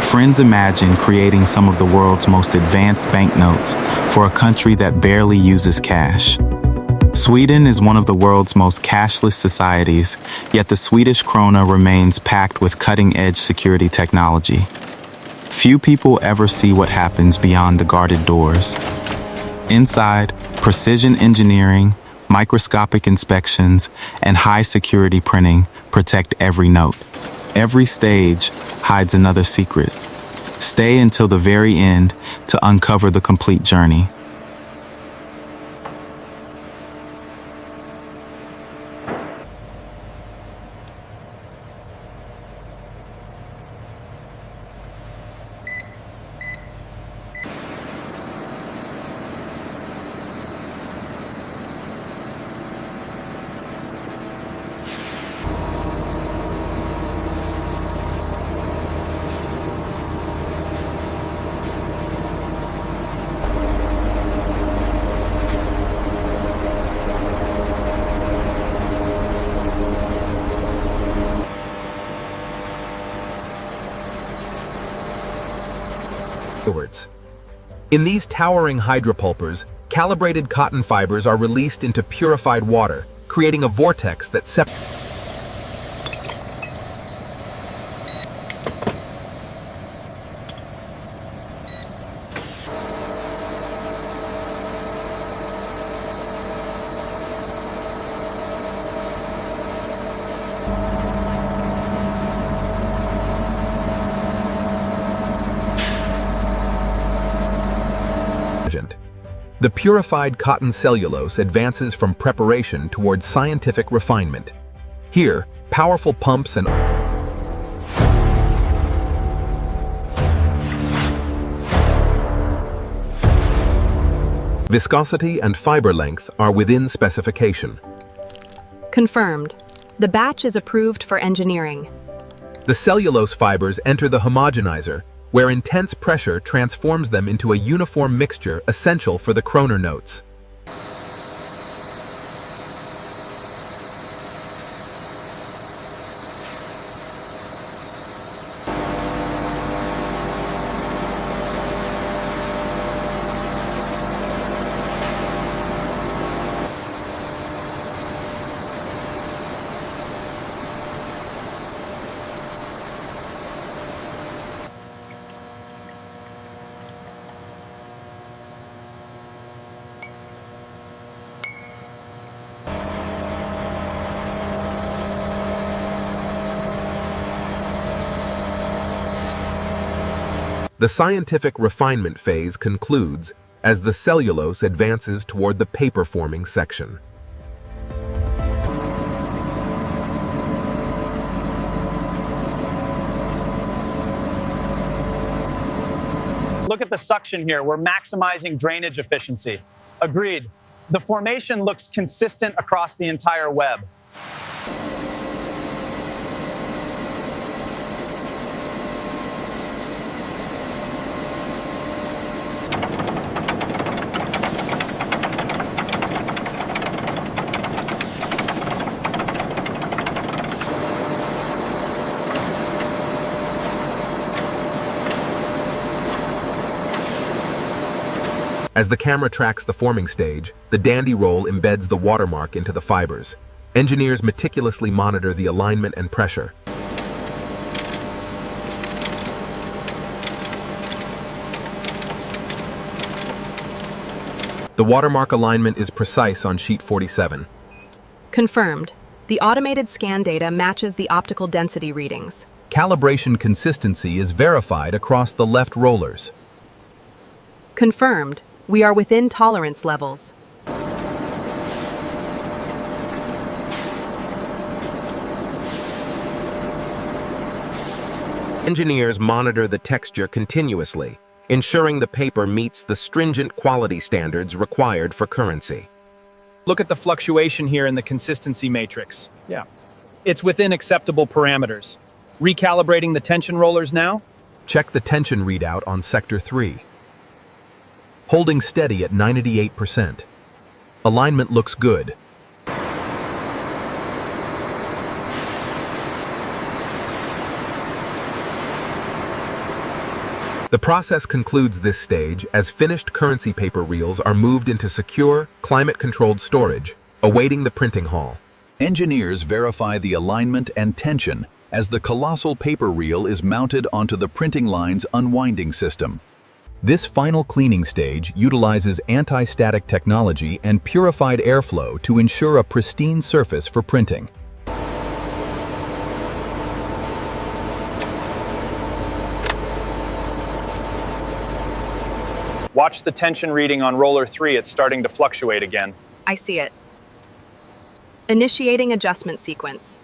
Friends imagine creating some of the world's most advanced banknotes for a country that barely uses cash. Sweden is one of the world's most cashless societies, yet the Swedish Krona remains packed with cutting-edge security technology. Few people ever see what happens beyond the guarded doors. Inside, precision engineering, microscopic inspections, and high-security printing protect every note. Every stage hides another secret. Stay until the very end to uncover the complete journey. In these towering hydropulpers, calibrated cotton fibers are released into purified water, creating a vortex that separates. The purified cotton cellulose advances from preparation towards scientific refinement. Here, powerful pumps and viscosity and fiber length are within specification. Confirmed. The batch is approved for engineering. The cellulose fibers enter the homogenizer, where intense pressure transforms them into a uniform mixture essential for the Krona notes. The scientific refinement phase concludes as the cellulose advances toward the paper-forming section. Look at the suction here. We're maximizing drainage efficiency. Agreed. The formation looks consistent across the entire web. As the camera tracks the forming stage, the dandy roll embeds the watermark into the fibers. Engineers meticulously monitor the alignment and pressure. The watermark alignment is precise on sheet 47. Confirmed. The automated scan data matches the optical density readings. Calibration consistency is verified across the left rollers. Confirmed. We are within tolerance levels. Engineers monitor the texture continuously, ensuring the paper meets the stringent quality standards required for currency. Look at the fluctuation here in the consistency matrix. Yeah. It's within acceptable parameters. Recalibrating the tension rollers now? Check the tension readout on Sector 3. Holding steady at 98%. Alignment looks good. The process concludes this stage as finished currency paper reels are moved into secure, climate-controlled storage, awaiting the printing hall. Engineers verify the alignment and tension as the colossal paper reel is mounted onto the printing line's unwinding system. This final cleaning stage utilizes anti-static technology and purified airflow to ensure a pristine surface for printing. Watch the tension reading on roller 3, it's starting to fluctuate again. I see it. Initiating adjustment sequence.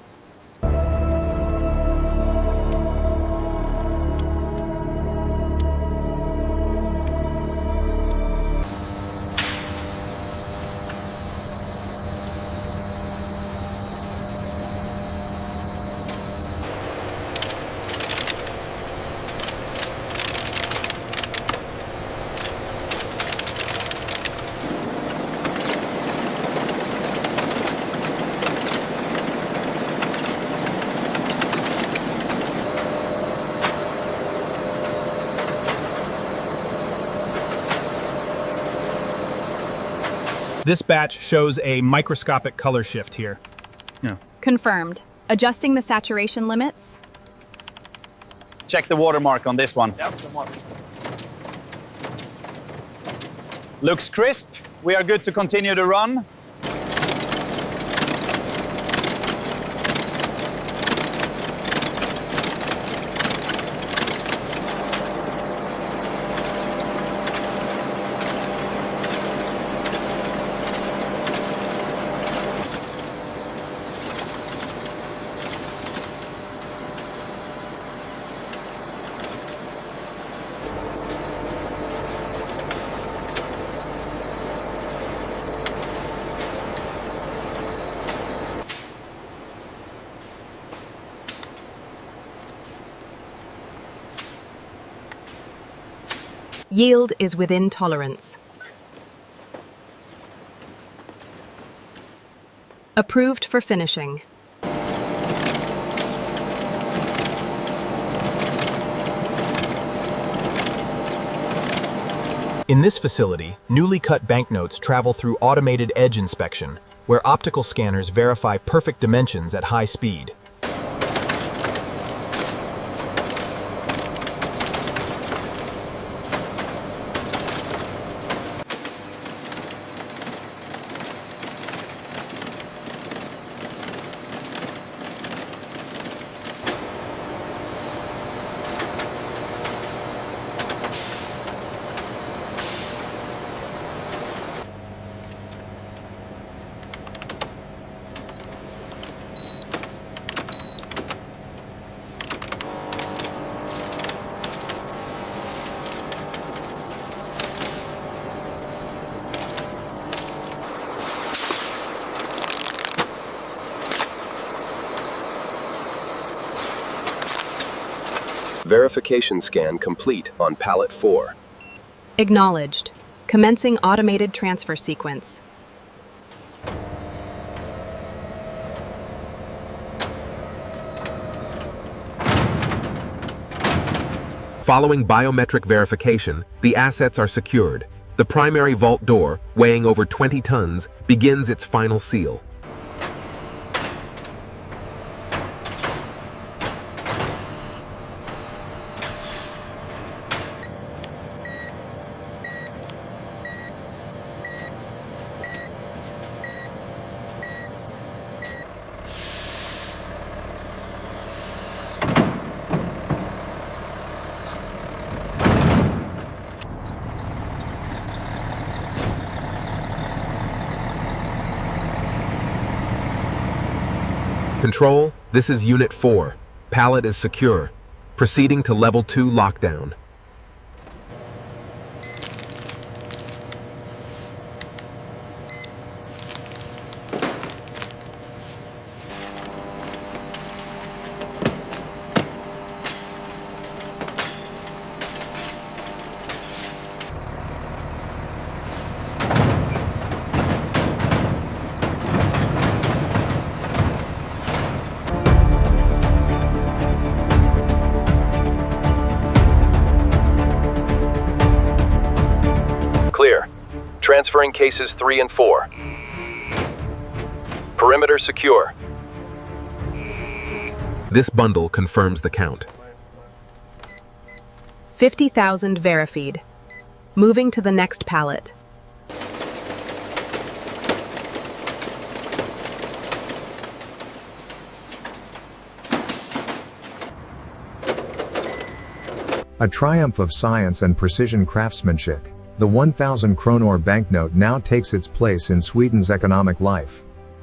This batch shows a microscopic color shift here. Confirmed. Adjusting the saturation limits. Check the watermark on this one. Looks crisp. We are good to continue to run. Yield is within tolerance. Approved for finishing. In this facility, newly cut banknotes travel through automated edge inspection, where optical scanners verify perfect dimensions at high speed. Verification scan complete on pallet 4. Acknowledged. Commencing automated transfer sequence. Following biometric verification, the assets are secured. The primary vault door, weighing over 20 tons, begins its final seal. Control, this is Unit 4. Pallet is secure. Proceeding to Level 2 lockdown. Transferring cases 3 and 4. Perimeter secure. This bundle confirms the count. 50,000 verified. Moving to the next pallet. A triumph of science and precision craftsmanship, the 1,000 kronor banknote now takes its place in Sweden's economic life.